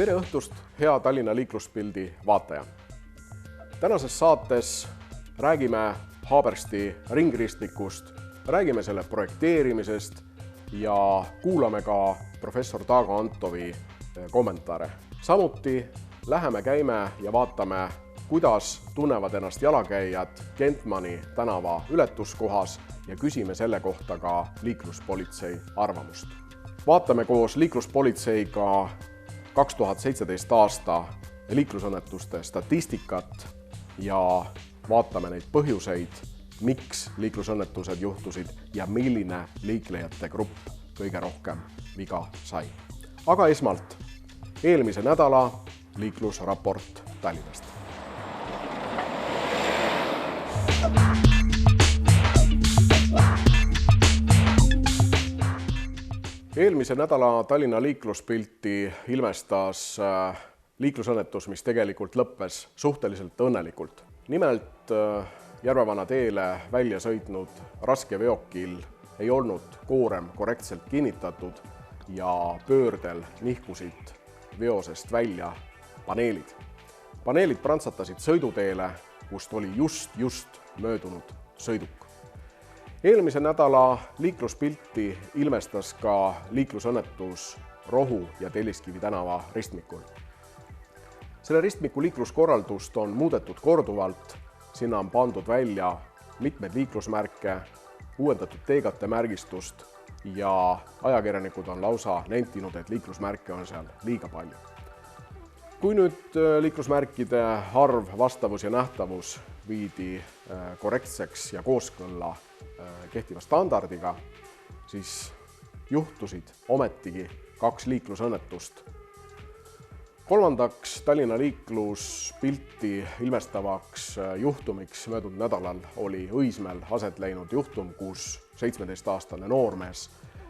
Tere õhtust, hea Tallinna liikluspildi vaataja! Tänases saates räägime Haabersti ringristmikust, räägime selle projekteerimisest ja kuulame ka professor Taago Antovi kommentaare. Samuti läheme käime ja vaatame, kuidas tunnevad ennast jalakäijad Gentmani tänava ületuskohas ja küsime selle kohta ka liikluspolitsei arvamust. Vaatame koos liikluspolitseiga 2017 aasta liiklusõnnetuste statistikat ja vaatame neid põhjuseid, miks liiklusõnnetused juhtusid ja milline liiklejate grupp kõige rohkem viga sai. Aga esmalt eelmise nädala liiklusraport Tallinnast. Eelmise nädala Tallinna liikluspilti ilmestas liiklusõnnetus, mis tegelikult lõppes suhteliselt õnnelikult. Nimelt Järvevana teele välja sõitnud raskeveokil ei olnud koorem korrektselt kinnitatud ja pöördel nihkusid veosest välja paneelid. Paneelid prantsatasid sõiduteele, kust oli just möödunud sõiduk. Eelmise nädala liikluspilti ilmestas ka liiklusõnnetus Rohu ja Telliskivi tänava ristmikul. Selle ristmiku liikluskorraldust on muudetud korduvalt, sinna on pandud välja mitmeid liiklusmärke, uuendatud teegate märgistust ja ajakirjanikud on lausa nentinud, et liiklusmärke on seal liiga palju. Kui nüüd liiklusmärkide arv, vastavus ja nähtavus viidi korrektseks ja kooskõlla kehtiva standardiga, siis juhtusid ometigi 2 liiklusõnnetust. Kolmandaks Tallinna liikluspilti ilmestavaks juhtumiks möödunud nädalal oli Õismäel aset läinud juhtum, kus 17-aastane noormees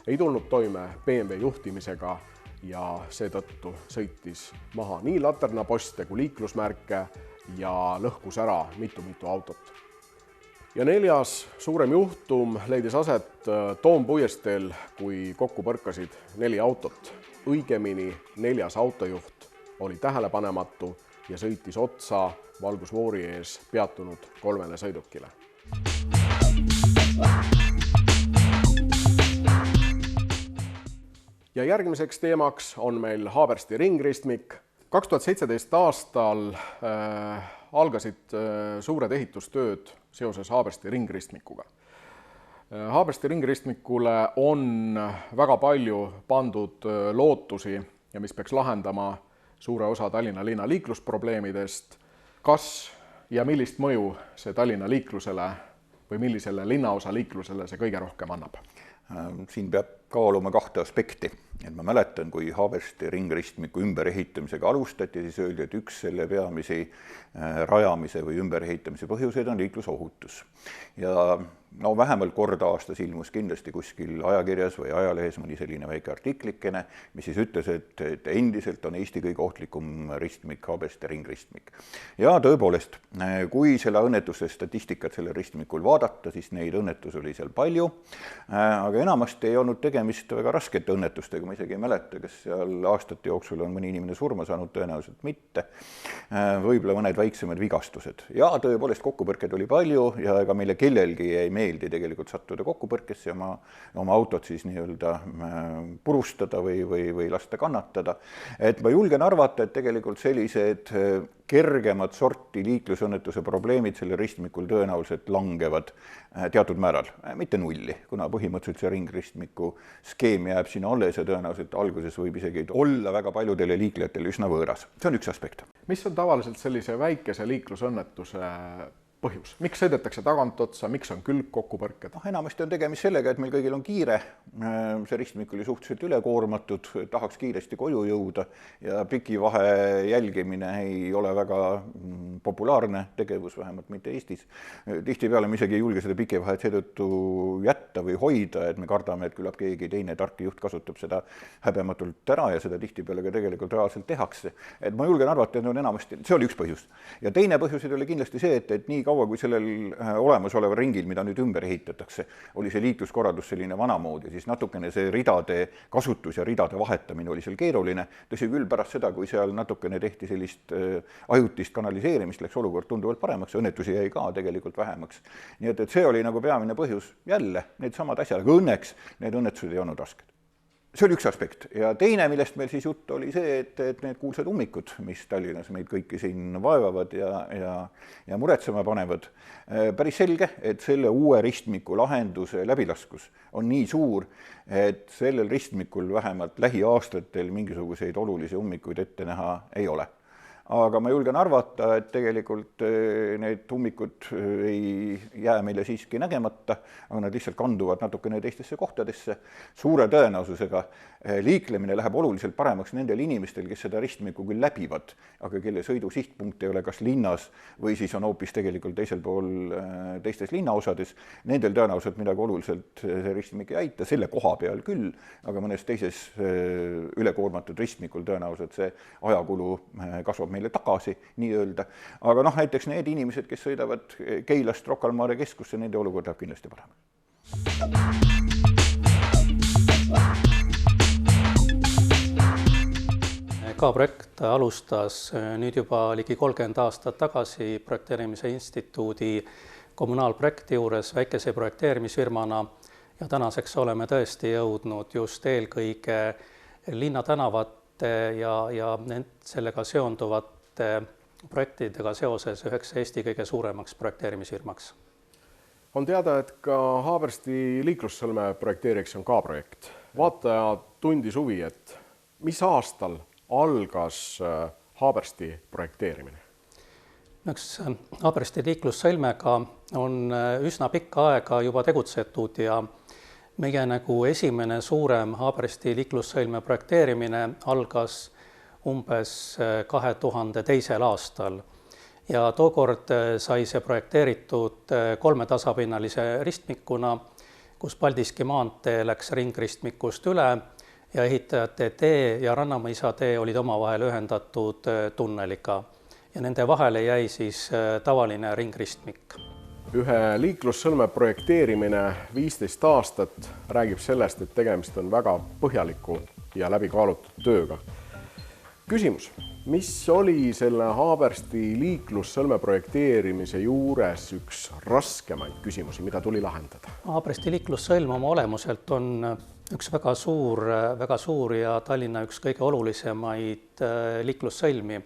ei tulnud toime BMW juhtimisega ja seetõttu sõitis maha nii laternaposte kui liiklusmärke ja lõhkus ära mitu autot. Ja 4. suurem juhtum leidis aset Toompuiesteel, kui kokku põrkasid 4 autot. Õigemini 4. autojuht oli tähelepanematu ja sõitis otsa valgusfoori ees peatunud 3 sõidukile. Ja järgmiseks teemaks on meil Haabersti ringristmik. 2017 aastal algasid suured ehitustööd seoses Haabersti ringristmikuga. Haabersti ringristmikule on väga palju pandud lootusi ja mis peaks lahendama suure osa Tallinna linna liiklusprobleemidest. Kas ja millist mõju see Tallinna liiklusele või millisele linnaosa liiklusele see kõige rohkem annab? Siin peab kaaluma 2 aspekti. Et ma mäletan, kui Haabersti ringristmiku ümberehitamisega alustati, siis öeldi, et üks selle peamisi rajamise või ümberehitamise põhjuseid on liiklusohutus. Ja vähemalt kord aastas ilmus kindlasti kuskil ajakirjas või ajalehes mõni selline väike artiklikene, mis siis ütles, et endiselt on Eesti kõige ohtlikum ristmik Haabersti ringristmik. Ja tõepoolest, kui selle õnnetuste statistikat selle ristmikul vaadata, siis neid õnnetusi oli seal palju, aga enamasti ei olnud tegemist väga raskete õnnetustega, ma isegi ei mäleta, kas seal aastate jooksul on mõni inimene surma saanud, tõenäoliselt mitte, võib-olla mõned väiksemad vigastused. Ja tõepoolest kokkupõrked oli palju ja ega meile kellelgi ei meeldi tegelikult sattuda kokkupõrkesse ja oma autot siis nii-öelda purustada või lasta kannatada. Et ma julgen arvata, et tegelikult sellised kergemad sorti liiklusõnnetuse probleemid selle ristmikul tõenäoliselt langevad teatud määral, mitte nulli, kuna põhimõtteliselt see ringristmiku skeem jääb sinna alles ja tõenäoliselt alguses võib isegi olla väga paljudele liiklejatele üsna võõras. See on üks aspekt. Mis on tavaliselt sellise väikese liiklusõnnetuse põhjus? Miks sõidetakse tagantotsa, miks on külgkokkupõrked? Enamasti on tegemist sellega, et meil kõigil on kiire. See ristmik oli suhteliselt ülekoormatud, tahaks kiiresti koju jõuda ja pikivahe jälgimine ei ole väga populaarne tegevus, vähemalt mitte Eestis. Tihtipeale me isegi ei julge seda pikivahet seetõttu jätta või hoida, et me kardame, et küllap keegi teine tark juht kasutab seda häbematult ära ja seda tihtipeale ka tegelikult reaalselt tehakse. Et ma julgen arvata, et on enamasti, see oli üks põhjus. Ja teine põhjuseid oli kindlasti see, et nii kaua, kui sellel olemasoleval ringil, mida nüüd ümber ehitatakse, oli see liikluskorraldus selline vanamoodi, siis natukene see ridade kasutus ja ridade vahetamine oli seal keeruline. Tõsi küll, pärast seda, kui seal natukene tehti sellist ajutist kanaliseerimist, läks olukord tunduvalt paremaks, õnnetusi jäi ka tegelikult vähemaks. Nii et see oli nagu peamine põhjus jälle, need samad asjad, aga õnneks need õnnetused ei olnud rasked. See oli üks aspekt ja teine, millest meil siis jutt oli see, et need kuulsad ummikud, mis Tallinnas meid kõiki siin vaevavad ja muretsema panevad, päris selge, et selle uue ristmiku lahenduse läbilaskus on nii suur, et sellel ristmikul vähemalt lähiaastatel mingisuguseid olulisi ummikuid ette näha ei ole. Aga ma julgen arvata, et tegelikult need ummikud ei jää meile siiski nägemata, aga nad lihtsalt kanduvad natukene teistesse kohtadesse. Suure tõenäosusega liiklemine läheb oluliselt paremaks nendel inimestel, kes seda ristmikku küll läbivad, aga kelle sõidu sihtpunkt ei ole kas linnas või siis on hoopis tegelikult teisel pool teistes linnaosades. Nendel tõenäoliselt midagi oluliselt see ristmik ei aita, selle koha peal küll, aga mõnes teises ülekoormatud ristmikul tõenäoliselt see ajakulu kasvab meile tagasi, nii öelda. Aga näiteks need inimesed, kes sõidavad Keilast Rocca al Mare keskusse, nende olukord läheb kindlasti parem. Ka projekt alustas nüüd juba ligi 30 aastat tagasi projekteerimise instituudi kommunaalprojekti juures väikese projekteerimisfirmana ja tänaseks oleme tõesti jõudnud just eelkõige linnatänavate ja sellega seonduvate projektidega seoses üheks Eesti kõige suuremaks projekteerimisfirmaks. On teada, et ka Haabersti liiklussõlme projekteeriks on ka projekt. Vaataja tundis huvi, et mis aastal algas Haabersti projekteerimine? Haabersti liiklussõlmega on üsna pikka aega juba tegutsetud ja meie nagu esimene suurem Haabersti liiklussõlme projekteerimine algas umbes 2002. aastal ja tookord sai see projekteeritud 3-tasapinnalise ristmikuna, kus Paldiski maantee läks ringristmikust üle ja ehitajate tee ja Rannamõisa tee olid omavahel ühendatud tunneliga ja nende vahele jäi siis tavaline ringristmik. Ühe liiklussõlme projekteerimine 15 aastat räägib sellest, et tegemist on väga põhjaliku ja läbikaalutud tööga. Küsimus, mis oli selle Haabersti liiklussõlme projekteerimise juures üks raskemaid küsimusi, mida tuli lahendada? Haabersti liiklussõlm oma olemuselt on üks väga suur ja Tallinna üks kõige olulisemaid liiklussõlmi.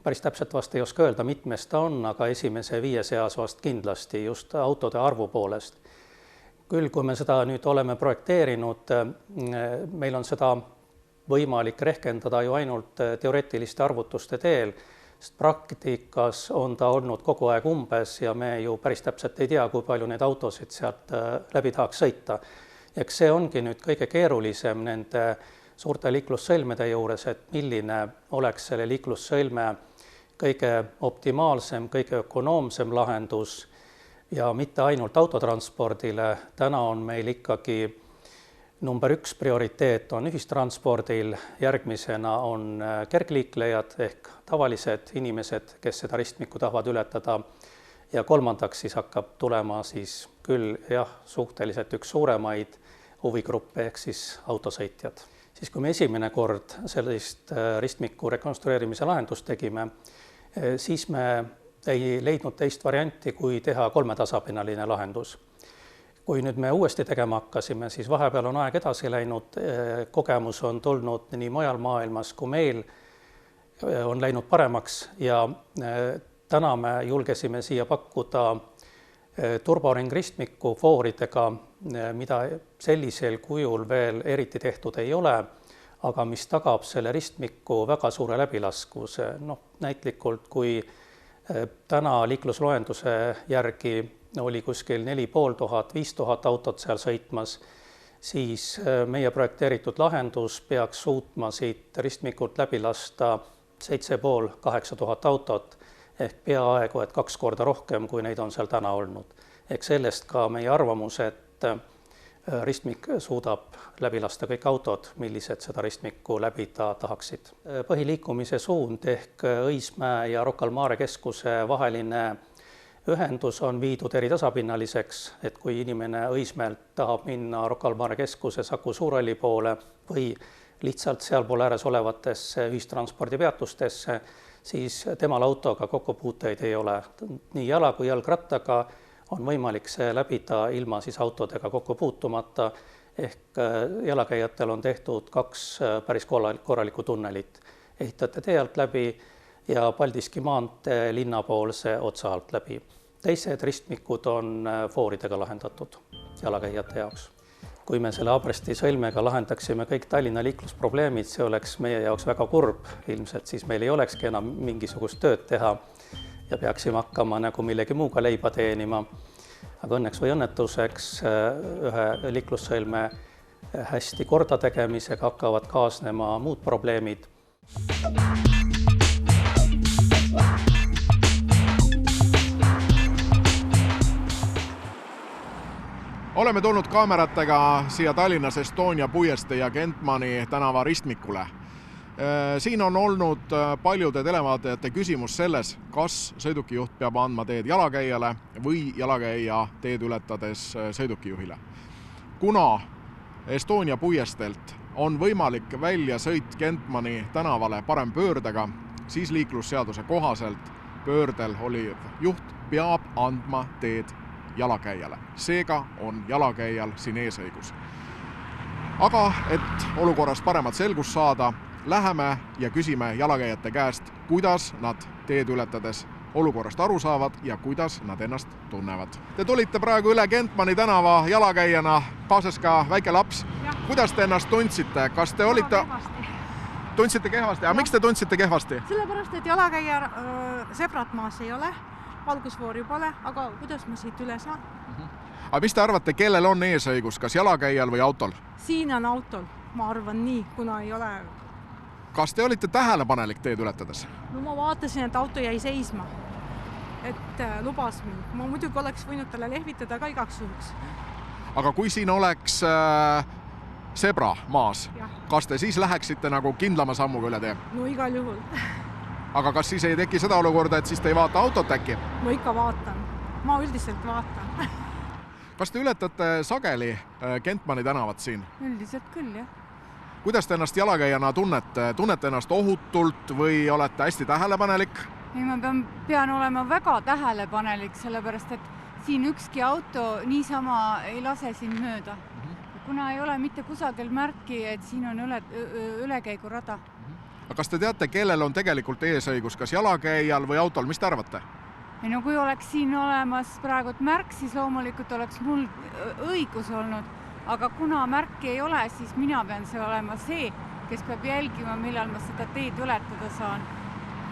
Päris täpselt vast ei oska öelda, mitmes ta on, aga esimese 5 seas vast kindlasti just autode arvu poolest. Küll, kui me seda nüüd oleme projekteerinud, meil on seda võimalik rehkendada ju ainult teoreetiliste arvutuste teel, sest praktikas on ta olnud kogu aeg umbes ja me ju päris täpselt ei tea, kui palju need autosid sealt läbi tahaks sõita. Eks see ongi nüüd kõige keerulisem nende suurte liiklussõlmede juures, et milline oleks selle liiklussõlme kõige optimaalsem, kõige ökonoomsem lahendus ja mitte ainult autotranspordile. Täna on meil ikkagi number 1 prioriteet on ühistranspordil, järgmisena on kergliiklejad ehk tavalised inimesed, kes seda ristmikku tahavad ületada ja kolmandaks siis hakkab tulema siis küll suhteliselt üks suuremaid huvigruppe ehk siis autosõitjad. Siis kui me esimene kord sellist ristmiku rekonstrueerimise lahendust tegime, siis me ei leidnud teist varianti, kui teha 3-tasapinnaline lahendus. Kui nüüd me uuesti tegema hakkasime, siis vahepeal on aeg edasi läinud, kogemus on tulnud nii mujal maailmas kui meil, on läinud paremaks ja täna me julgesime siia pakkuda turboringristmiku fooridega, mida sellisel kujul veel eriti tehtud ei ole, aga mis tagab selle ristmiku väga suure läbilaskuse. Näitlikult, kui täna liiklusloenduse järgi oli kuskil 4500–5000 autot seal sõitmas, siis meie projekteeritud lahendus peaks suutma siit ristmikult läbi lasta 7500–8000 autot ehk peaaegu, et 2 korda rohkem, kui neid on seal täna olnud. Ehk sellest ka meie arvamus, et ristmik suudab läbi lasta kõik autod, millised seda ristmikku läbida tahaksid. Põhiliikumise suund ehk Õismäe ja Rocca al Mare keskuse vaheline ühendus on viidud eritasapinnaliseks, et kui inimene Õismäelt tahab minna Rocca al Mare keskuse Saku Suurhalli poole või lihtsalt sealpool ääres olevatesse ühistranspordipeatustesse, siis temal autoga kokkupuuteid ei ole. Nii jala kui jalgrattaga on võimalik see läbida ilma siis autodega kokku puutumata, ehk jalakäijatel on tehtud 2 päris korralikku tunnelit. Ehitate tee alt läbi ja Paldiski maantee linnapoolse otsa alt läbi. Teised ristmikud on fooridega lahendatud jalakäijate jaoks. Kui me selle Abresti sõlmega lahendaksime kõik Tallinna liiklusprobleemid, see oleks meie jaoks väga kurb. Ilmselt siis meil ei olekski enam mingisugust tööd teha ja peaksime hakkama nagu millegi muuga leiba teenima. Aga õnneks või õnnetuseks ühe liiklussõlme hästi korda tegemisega hakkavad kaasnema muud probleemid. Oleme tulnud kaameratega siia Tallinnas Estonia puiestee ja Gentmani tänava ristmikule. Siin on olnud paljude televaatajate küsimus selles, kas sõidukijuht peab andma teed jalakäijale või jalakäija teed ületades sõidukijuhile. Kuna Estonia puiesteelt on võimalik välja sõit Gentmani tänavale parempöördega, siis liiklusseaduse kohaselt pöördel oliv juht peab andma teed jalakäijale. Seega on jalakäijal siin eesõigus. Aga et olukorrast paremat selgust saada, läheme ja küsime jalakäijate käest, kuidas nad teed ületades olukorrast aru saavad ja kuidas nad ennast tunnevad. Te tulite praegu üle Gentmani tänava jalakäijana, kaasas ka väike laps. Ja. Kuidas te ennast tundsite? Kas te olite... Tundsite kehvasti? Ja miks te tundsite kehvasti? Sellepärast, et jalakäija sebrat maas ei ole, valgusfoori pole, aga kuidas ma siit üle saan? Aga mis te arvate, kellel on eesõigus, kas jalakäijal või autol? Siin on autol, ma arvan nii, kuna ei ole... Kas te olite tähelepanelik teed ületades? No ma vaatasin, et auto jäi seisma, et lubas mind. Ma muidugi oleks võinud talle lehvitada ka igaks juhuks. Aga kui siin oleks sebra maas, kas te siis läheksite nagu kindlama sammuga üle tee? No igal juhul. Aga kas siis ei teki seda olukorda, et siis te ei vaata autot äkki? No ikka vaatan. Ma üldiselt vaatan. Kas te ületate sageli Gentmani tänavat siin? Üldiselt küll, jah. Kuidas te ennast jalakäijana tunnete? Tunnete ennast ohutult või olete hästi tähelepanelik? Ei, ma pean olema väga tähelepanelik, sellepärast, et siin ükski auto niisama ei lase siin mööda. Kuna ei ole mitte kusagil märki, et siin on ülekäigurada. Kas te teate, kellel on tegelikult eesõigus, kas jalakäijal või autol, mis te arvate? No kui oleks siin olemas praegu märk, siis loomulikult oleks mul õigus olnud, aga kuna märki ei ole, siis mina pean see olema see, kes peab jälgima, millal ma seda teed ületada saan.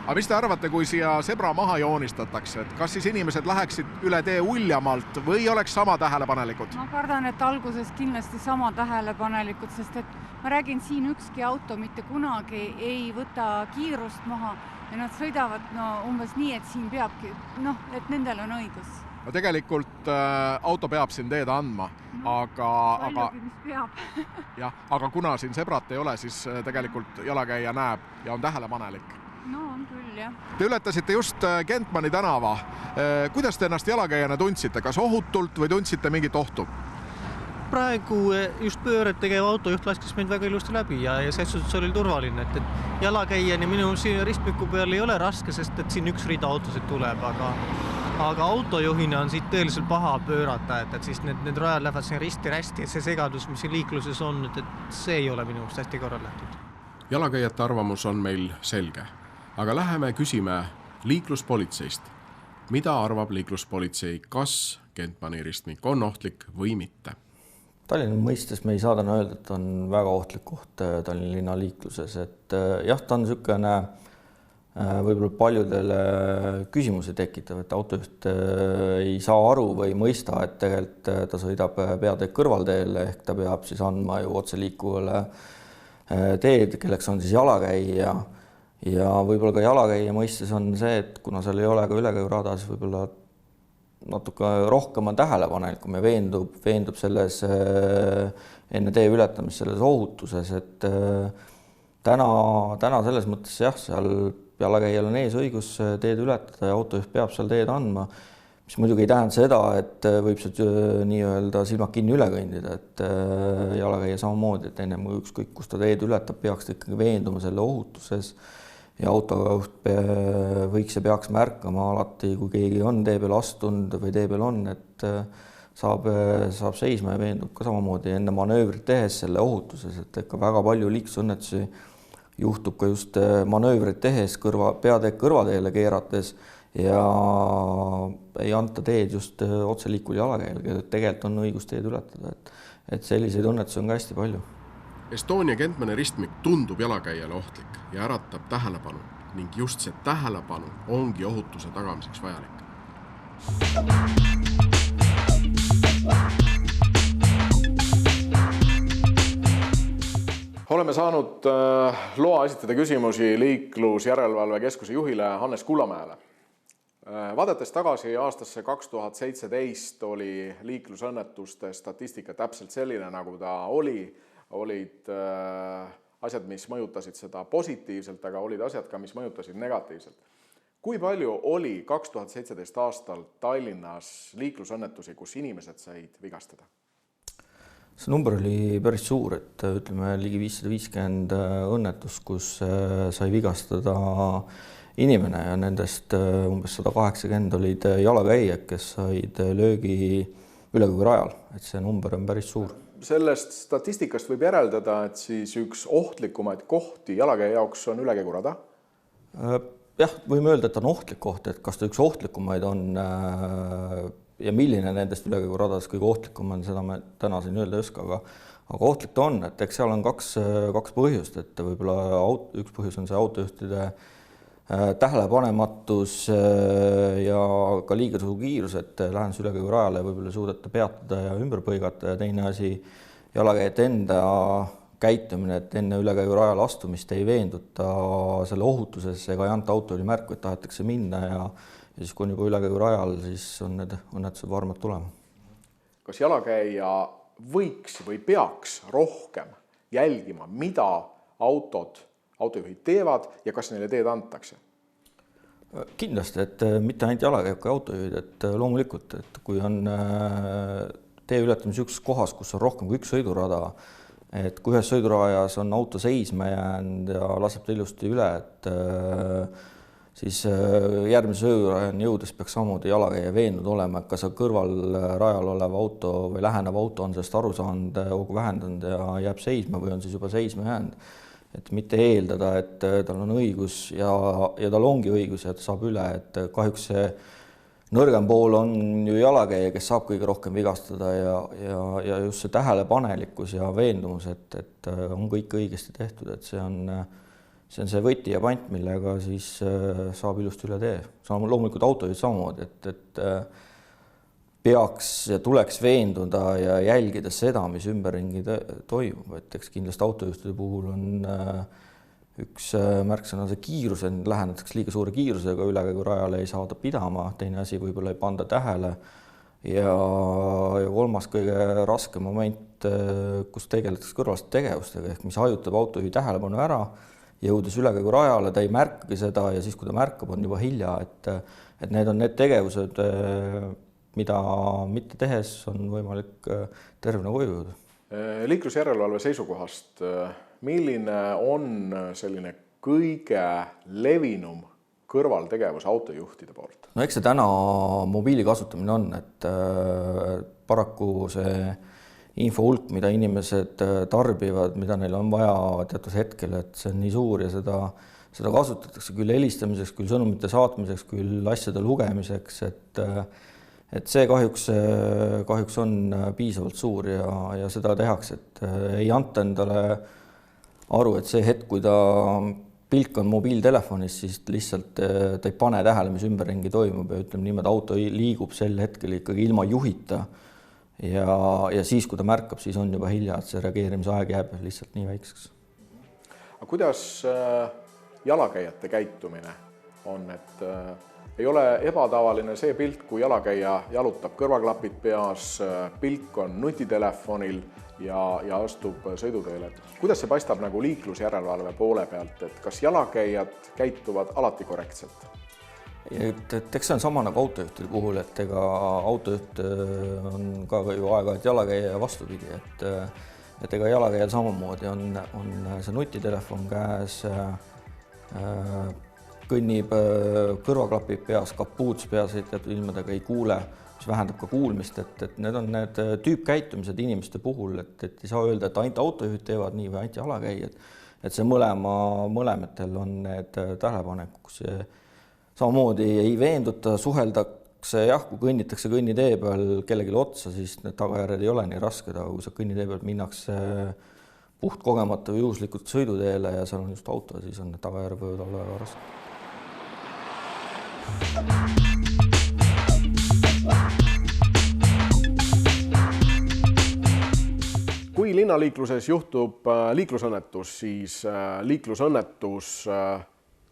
Aga mis te arvate, kui siia sebra maha joonistatakse, et kas siis inimesed läheksid üle tee uljamalt või oleks sama tähelepanelikud? Ma kardan, et alguses kindlasti sama tähelepanelikud, sest et ma räägin, siin ükski auto mitte kunagi ei võta kiirust maha ja nad sõidavad umbes nii, et siin peabki, et nendel on õigus. No tegelikult auto peab siin teed andma, paljugi, mis peab. Jah, aga kuna siin sebrat ei ole, siis tegelikult jalakäija näeb ja on tähelepanelik. No on küll, jah. Te ületasite just Gentmani tänava. Kuidas te ennast jalakäijana tundsite? Kas ohutult või tundsite mingit ohtu? Praegu just pööret tegev autojuht laskis meid väga ilusti läbi ja selles suhtes oli turvaline, et jalakäijani minu siin ristmiku peal ei ole raske, sest et siin üks rida autosid tuleb, aga autojuhina on siit tõeliselt paha pöörata, et siis need rajad lähevad siin risti-rästi ja see segadus, mis siin liikluses on, et see ei ole minu mõttes hästi korraldatud. Jalakäijate arvamus on meil selge. Aga läheme küsime liikluspolitseist. Mida arvab liikluspolitsei, kas Gentmani ristmik on ohtlik või mitte? Tallinna mõistes me ei saa täna öelda, et on väga ohtlik koht Tallinna linna liikluses. Et jah, ta on niisugune võib-olla paljudele küsimusi tekitav, et autojuht ei saa aru või mõista, et tegelikult ta sõidab peateed kõrvalteele, ehk ta peab siis andma ju otseliikuvale teed, kelleks on siis jalakäija. Ja võib-olla ka jalakäija mõistes on see, et kuna seal ei ole ka ülekäigurada, siis võib-olla natuke rohkem on tähelepanelikum ja veendub selles enne tee ületamist selles ohutuses, et täna selles mõttes jah, seal jalakäijal on eesõigus teed ületada ja autojuht peab seal teed andma. mis muidugi ei tähenda seda, et võib sealt nii-öelda silmad kinni üle kõndida, et jalakäija samamoodi, et ennem ükskõik, kus ta teed ületab, peaks ta ikkagi veenduma selle ohutuses ja autojuht võiks ja peaks märkama alati, kui keegi on tee peal astunud või tee peal on, et saab seisma ja veendub ka samamoodi enne manöövrit tehes selle ohutuses, et ikka väga palju liiklusõnnetusi juhtub ka just manöövrit tehes peateed kõrvateele keerates ja ei anta teed just otseliikul jalakäijal, kellel tegelikult on õigus teed ületada, et selliseid õnnetusi on ka hästi palju. Estonia Kentmani ristmik tundub jalakäijale ohtlik ja äratab tähelepanu ning just see tähelepanu ongi ohutuse tagamiseks vajalik. Oleme saanud loa esitada küsimusi Liiklusjärelevalve Keskuse juhile Hannes Kullamäele. Vaadates tagasi aastasse 2017 oli liiklusõnnetuste statistika täpselt selline, nagu ta oli. Olid asjad, mis mõjutasid seda positiivselt, aga olid asjad ka, mis mõjutasid negatiivselt. Kui palju oli 2017 aastal Tallinnas liiklusõnnetusi, kus inimesed said vigastada? See number oli päris suur, et ütleme ligi 550 õnnetus, kus sai vigastada inimene ja nendest umbes 180 olid jalakäijad, kes said löögi ülekäigurajal, et see number on päris suur. Sellest statistikast võib järeldada, et siis üks ohtlikumaid kohti jalakäija jaoks on ülekäigurada? Jah, võime öelda, et on ohtlik koht, et kas ta üks ohtlikumaid on ja milline nendest ülekäiguradades kõige ohtlikum on, seda me täna siin öelda ei oska, aga ohtlik ta on, et eks seal on kaks põhjust, et võib-olla üks põhjus on see autojuhtide tähelepanematus ja ka liiga suur kiirus, et lähenes ülekäigurajale võib-olla suudeta peatada ja ümber põigata ja teine asi jalakäijate enda käitumine, et enne ülekäigurajale astumist ei veenduta selle ohutuses ega ei anta autoli märku, et tahetakse minna ja siis kui on juba ülekäigurajal, siis on need õnnetused varmad tulema. Kas jalakäija võiks või peaks rohkem jälgima, mida autojuhid teevad ja kas neile teed antakse? Kindlasti, et mitte ainult jalakäijad kui autojuhid, et loomulikult, et kui on tee ületamise üks kohas, kus on rohkem kui üks sõidurada, et kui ühes sõidurajas on auto seisma jäänud ja laseb ta ilusti üle, et siis järgmise sõidurajani jõudes peaks samamoodi jalakäija veendunud olema, et kas kõrval rajal olev auto või lähenev auto on sellest aru saanud, hoogu vähendanud ja jääb seisma või on siis juba seisma jäänud. Et mitte eeldada, et tal on õigus ja tal ongi õigus ja ta saab üle, et kahjuks see nõrgem pool on ju jalakäija, kes saab kõige rohkem vigastada ja just see tähelepanelikkus ja veendumus, et on kõik õigesti tehtud, et see on see võti ja pant, millega siis saab ilusti üle tee. Loomulikult autojuhid samamoodi, et peaks ja tuleks veenduda ja jälgida seda, mis ümberringi toimub. Et eks kindlasti autojuhtide puhul on üks märksõna see kiirus, lähenetakse liiga suure kiirusega ülekäigurajale ei saada pidama, teine asi võib-olla ei panda tähele ja kolmas kõige raskem moment, kus tegeletakse kõrvaliste tegevustega, ehk mis hajutab autojuhi tähelepanu ära, jõudes ülekäigurajale, ta ei märkagi seda ja siis, kui ta märkab, on juba hilja, et need on need tegevused, mida mitte tehes on võimalik tervena koju jõuda. Liiklusjärelevalve seisukohast, milline on selline kõige levinum kõrvaltegevus autojuhtide poolt? No eks see täna mobiili kasutamine on, et paraku see info hulk, mida inimesed tarbivad, mida neil on vaja teatud hetkel, et see on nii suur ja seda kasutatakse küll helistamiseks, küll sõnumite saatmiseks, küll asjade lugemiseks, et see kahjuks on piisavalt suur ja seda tehakse, et ei anta endale aru, et see hetk, kui ta pilk on mobiiltelefonis, siis lihtsalt ta ei pane tähele, mis ümberringi toimub ja ütleme niimoodi, auto liigub sel hetkel ikkagi ilma juhita ja siis, kui ta märkab, siis on juba hilja, et see reageerimisaeg jääb lihtsalt nii väikseks. Aga kuidas jalakäijate käitumine on, et ei ole ebatavaline see pilt, kui jalakäija jalutab kõrvaklapid peas, pilk on nutitelefonil ja astub sõiduteele. Kuidas see paistab nagu liiklusjärelevalve poole pealt, et kas jalakäijad käituvad alati korrektselt? et eks see on sama nagu autojuhtide puhul, et ega autojuht on ka ju aeg-ajalt jalakäija ja vastupidi, et ega jalakäijal samamoodi on see nutitelefon käes, kõnnib kõrvaklapid peas, kapuuts peas, et ilmadega ei kuule, mis vähendab ka kuulmist, et need on need tüüpkäitumised inimeste puhul, et ei saa öelda, et ainult autojuhid teevad nii või ainult jalakäijad, et see mõlematel on need tähelepanekuks. Samamoodi ei veenduta, suheldakse, jah, kui kõnnitakse kõnnitee peal kellelegi otsa, siis need tagajärjed ei ole nii rasked, aga kui sa kõnnitee peal minnakse puht kogemata või juhuslikult sõiduteele ja seal on just auto, siis on need tagajärjed võivad olla väga rasked. Kui linnaliikluses juhtub liiklusõnnetus, siis liiklusõnnetus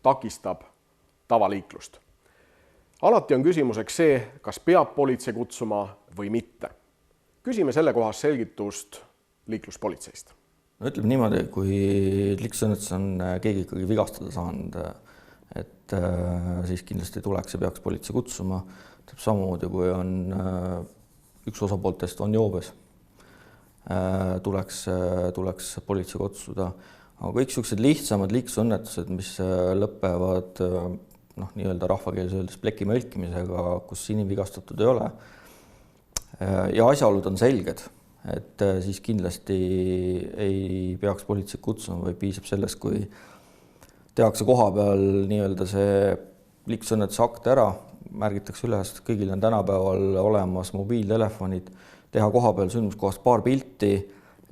takistab tavaliiklust. Alati on küsimuseks see, kas peab politsei kutsuma või mitte. Küsime selle kohas selgitust liikluspolitseist. No ütleme niimoodi, kui liiklusõnnetus on keegi ikkagi vigastada saanud, et siis kindlasti tuleks ja peaks politsei kutsuma. Samamoodi, kui on üks osapooltest on joobes, tuleks politsei kutsuda. Aga kõik sellised lihtsamad liiklusõnnetused, mis lõpevad nii-öelda rahvakeeles öeldes pleki mölkimisega, kus inimvigastatud ei ole ja asjaolud on selged, et siis kindlasti ei peaks politsei kutsuma või piisab sellest, kui tehakse koha peal nii-öelda see liiklusõnnetuse akt ära, märgitakse üles, kõigil on tänapäeval olemas mobiiltelefonid, teha koha peal sündmuskohast paar pilti,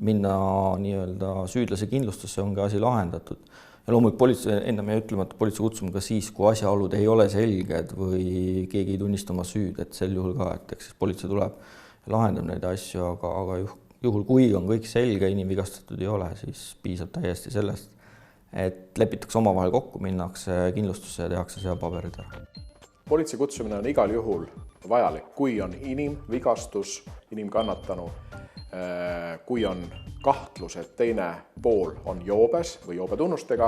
minna nii-öelda süüdlase kindlustusse, ongi asi lahendatud. Ja loomulikult politsei, enne me ütleme, et politsei kutsume ka siis, kui asjaolud ei ole selged või keegi ei tunnista oma süüd, et sel juhul ka, et eks politsei tuleb ja lahendab neid asju, aga juhul, kui on kõik selge, inimvigastatud ei ole, siis piisab täiesti sellest, et lepitakse omavahel kokku, minnakse kindlustusse ja tehakse seal paberid ära. Politsei kutsumine on igal juhul vajalik, kui on inimvigastus, inimkannatanu, kui on kahtlus, et teine pool on joobes või joobetunnustega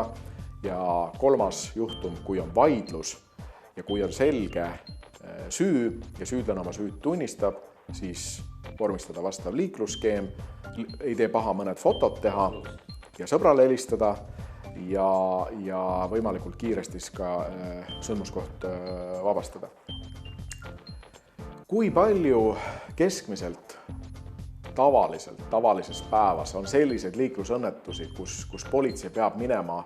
ja kolmas juhtum, kui on vaidlus ja kui on selge süü ja süüdlane oma süüd tunnistab, siis vormistada vastav liiklusskeem, ei tee paha mõned fotod teha ja sõbrale helistada ja võimalikult kiiresti ka sündmuskoht vabastada. Kui palju keskmiselt tavalises päevas on selliseid liiklusõnnetusi, kus politsei peab minema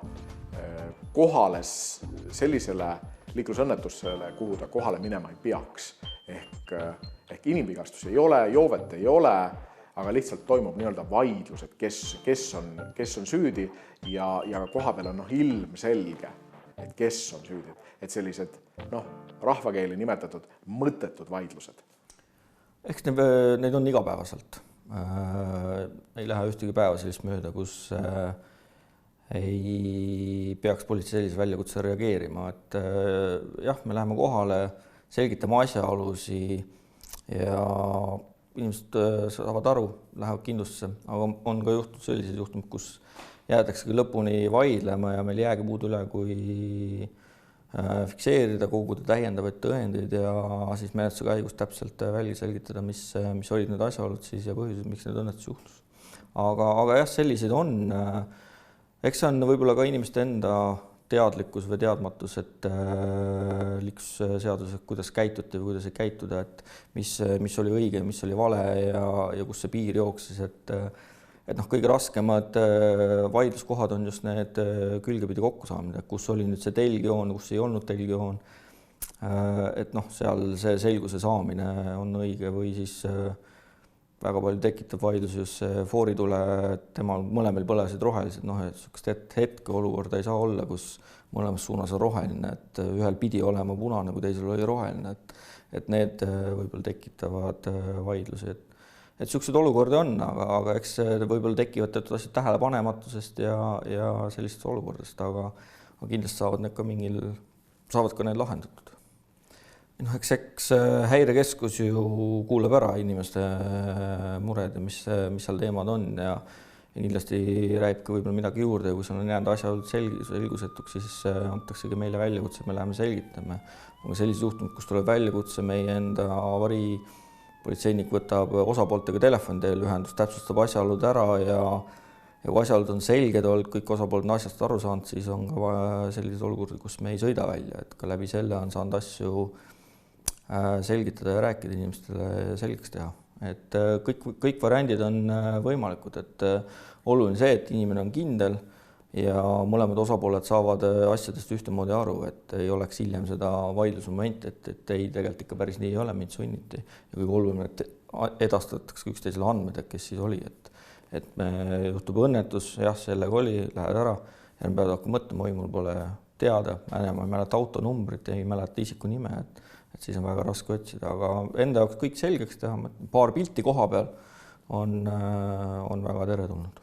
kohale sellisele liiklusõnnetusele, kuhu ta kohale minema ei peaks. Ehk inimvigastus ei ole, joovet ei ole, aga lihtsalt toimub nii-öelda vaidlus, et kes on süüdi ja koha peal on ilmselge, et kes on süüdi. Et sellised rahvakeeli nimetatud mõttetud vaidlused. Eks need on igapäevaselt. Ei lähe ühtegi päeva sellist mööda, kus ei peaks politsei sellise väljakutse reageerima. Et jah, me läheme kohale, selgitame asjaolusi ja inimesed saavad aru, lähevad kindlustusse, aga on ka juhtunud sellised juhtumid, kus jäädaksegi lõpuni vaidlema ja meil jäägi puudu üle, kui fikseerida, koguda täiendavaid tõendeid ja siis menetluse käigus täpselt välja selgitada, mis olid need asjaolud siis ja põhjused, miks need õnnetus juhtus. Aga jah, selliseid on. Eks see on võib-olla ka inimeste enda teadlikkus või teadmatus, et liiklusseaduses, kuidas käituti või kuidas ei käituda, et mis oli õige, mis oli vale ja kus see piir jooksis, et kõige raskemad vaidluskohad on just need külgepidi kokkusaamine, kus oli nüüd see telgjoon, kus ei olnud telgjoon, et seal see selguse saamine on õige või siis väga palju tekitab vaidlusi just see fooritule, temal mõlemil põlesid rohelised, et hetke olukorda ei saa olla, kus mõlemas suunas on roheline, et ühel pidi olema punane, kui teisel oli roheline, et need võib-olla tekitavad vaidlusi, et sellised olukordi on, aga eks võib-olla tekivad teatud asjad tähelepanematusest ja sellistest olukordadest, aga kindlasti saavad ka need lahendatud. Eks häirekeskus ju kuulab ära inimeste mured ja mis seal teemad on ja ja kindlasti räägib ka võib-olla midagi juurde ja kui seal on jäänud asjaolud selgusetuks, siis antaksegi meile väljakutse, me läheme selgitame. Aga sellised juhtumid, kus tuleb väljakutse, meie enda avariipolitseinik võtab osapooltega telefoni teel ühendust, täpsustab asjaolud ära ja kui asjaolud on selged olnud, kõik osapooled on asjast aru saanud, siis on ka sellised olukorrad, kus me ei sõida välja, et ka läbi selle on saanud asju selgitada ja rääkida inimestele selgeks teha. Et kõik variandid on võimalikud, et oluline see, et inimene on kindel ja mõlemad osapooled saavad asjadest ühtemoodi aru, et ei oleks hiljem seda vaidlusmoment, et ei, tegelikult ikka päris nii ei ole, mind sunniti. Ja kui oluline, et edastatakse üksteisele andmed, et kes siis oli, et me juhtub õnnetus, jah, sellega oli, lähed ära ja me peavad hakkama mõtlema, või mul pole teada, ma ei mäleta autonumbrit, ei mäleta isiku nime, et siis on väga raske otsida, aga enda jaoks kõik selgeks teha, paar pilti koha peal on väga teretulnud.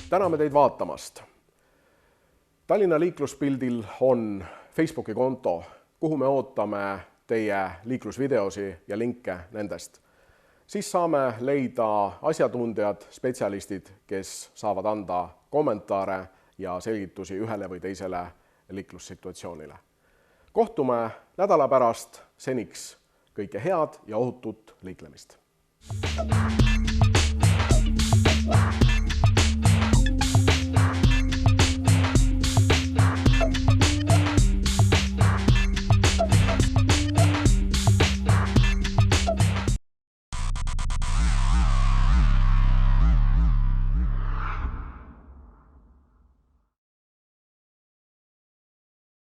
Täname teid vaatamast. Tallinna liikluspildil on Facebooki konto, kuhu me ootame teie liiklusvideosi ja linke nendest. Siis saame leida asjatundjad, spetsialistid, kes saavad anda kommentaare ja selgitusi ühele või teisele liiklussituatsioonile. Kohtume nädala pärast, seniks kõike head ja ohutut liiklemist.